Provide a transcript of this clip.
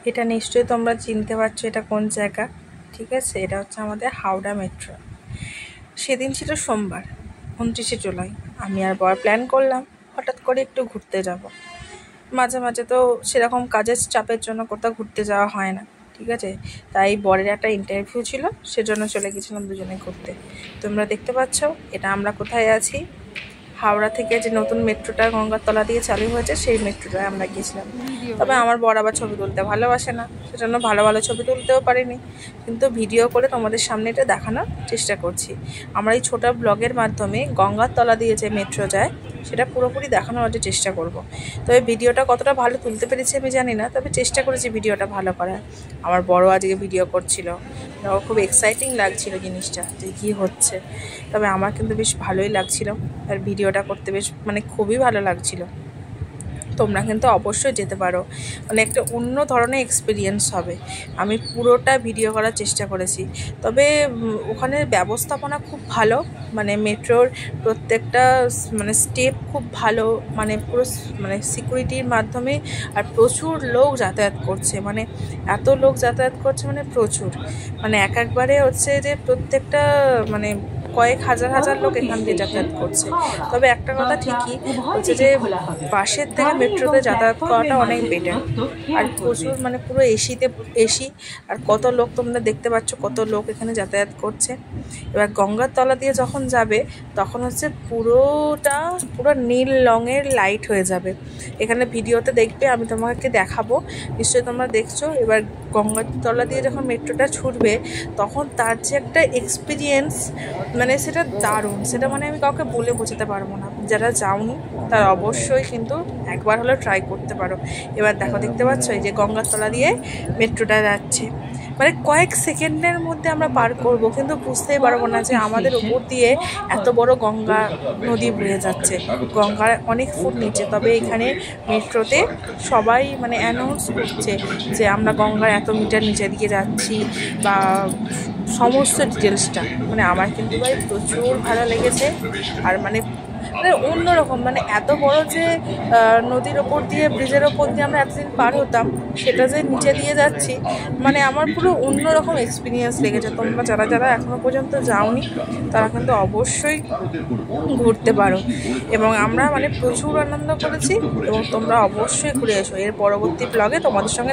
এটা নিশ্চয়ই তোমরা চিনতে পারছো এটা কোন জায়গা। ঠিক আছে, এটা হচ্ছে আমাদের হাওড়া মেট্রো। সেদিন ছিল সোমবার, 29শে জুলাই। আমি আর বর প্ল্যান করলাম হঠাৎ করে একটু ঘুরতে যাব। মাঝে মাঝে তো সেরকম কাজের চাপের জন্য কোথাও ঘুরতে যাওয়া হয় না, ঠিক আছে। তাই বরের একটা ইন্টারভিউ ছিল, সেজন্য চলে গেছিলাম দুজনে ঘুরতে। তোমরা দেখতে পাচ্ছ এটা আমরা কোথায় আছি। হাওড়া থেকে যে নতুন মেট্রোটা গঙ্গার তলা দিয়ে চালু হয়েছে সেই মেট্রোটায় আমরা গেছিলাম। তবে আমার বর আবার ছবি তুলতে ভালোবাসে না, সেজন্য ভালো ভালো ছবি তুলতেও পারিনি, কিন্তু ভিডিও করে তোমাদের সামনে এটা দেখানোর চেষ্টা করছি। আমরা এই ছোটো ব্লগের মাধ্যমে গঙ্গার তলা দিয়ে যে মেট্রো যায় সেটা পুরোপুরি দেখানোর একটা চেষ্টা করব। তবে ভিডিওটা কতটা ভালো তুলতে পেরেছি আমি জানি না, তবে চেষ্টা করেছি ভিডিওটা ভালো করার। আমার বড় আজকে ভিডিও করছিল, খুব এক্সাইটিং লাগছিল জিনিসটা যে কী হচ্ছে। তবে আমার কিন্তু বেশ ভালোই লাগছিল, আর ভিডিওটা করতে বেশ খুবই ভালো লাগছিল। তোমরা কিন্তু অবশ্যই যেতে পারো, একটা অন্য ধরনের এক্সপিরিয়েন্স হবে। আমি পুরোটা ভিডিও করার চেষ্টা করেছি। তবে ওখানের ব্যবস্থাপনা খুব ভালো, মেট্রোর প্রত্যেকটা স্টেপ খুব ভালো, পুরো সিকিউরিটির মাধ্যমে। আর প্রচুর লোক যাতায়াত করছে, এত লোক যাতায়াত করছে প্রচুর, একবারে হচ্ছে যে প্রত্যেকটা কয়েক হাজার হাজার লোক এখান দিয়ে যাতায়াত করছে। তবে একটা কথা ঠিকই হচ্ছে যে বাসের থেকে মেট্রোতে যাতায়াত করাটা অনেক বেটার। আর প্রচুর পুরো এসি, আর কত লোক তোমরা দেখতে পাচ্ছ, কত লোক এখানে যাতায়াত করছে। এবার গঙ্গার তলা দিয়ে যখন যাবে তখন হচ্ছে পুরো নীল রঙের লাইট হয়ে যাবে। এখানে ভিডিওতে দেখবে, আমি তোমাকে দেখাবো, নিশ্চয়ই তোমরা দেখছো। এবার গঙ্গার তলা দিয়ে যখন মেট্রোটা ছুটবে তখন তার যে একটা এক্সপিরিয়েন্স, সেটা দারুণ। সেটা আমি কাউকে বলে বোঝাতে পারবো না। যারা যাওনি তারা অবশ্যই কিন্তু একবার হলেও ট্রাই করতে পারো। এবার দেখতে পাচ্ছ এই যে গঙ্গার তলা দিয়ে মেট্রোটা যাচ্ছে, কয়েক সেকেন্ডের মধ্যে আমরা পার করব, কিন্তু বুঝতেই পারবো না যে আমাদের উপর দিয়ে এত বড় গঙ্গা নদী বয়ে যাচ্ছে। গঙ্গার অনেক ফুট নিচে, তবে এখানে মেট্রোতে সবাই অ্যানাউন্স করছে যে আমরা গঙ্গার এত মিটার নিচে দিকে যাচ্ছি, বা সমস্ত ডিটেলসটা। আমার কিন্তু ভাই প্রচুর ভালো লেগেছে। আর অন্যরকম, এত বড় যে নদীর ওপর দিয়ে, ব্রিজের ওপর দিয়ে আমরা এতদিন পার হতাম, সেটা যে নিচে দিয়ে যাচ্ছি, আমার পুরো অন্যরকম এক্সপিরিয়েন্স লেগেছে। তোমরা যারা যারা এখনো পর্যন্ত যাওনি তারা কিন্তু অবশ্যই ঘুরতে পারো। এবং আমরা প্রচুর আনন্দ করেছি, এবং তোমরা অবশ্যই ঘুরে এসো। এর পরবর্তী ব্লগে তোমাদের সঙ্গে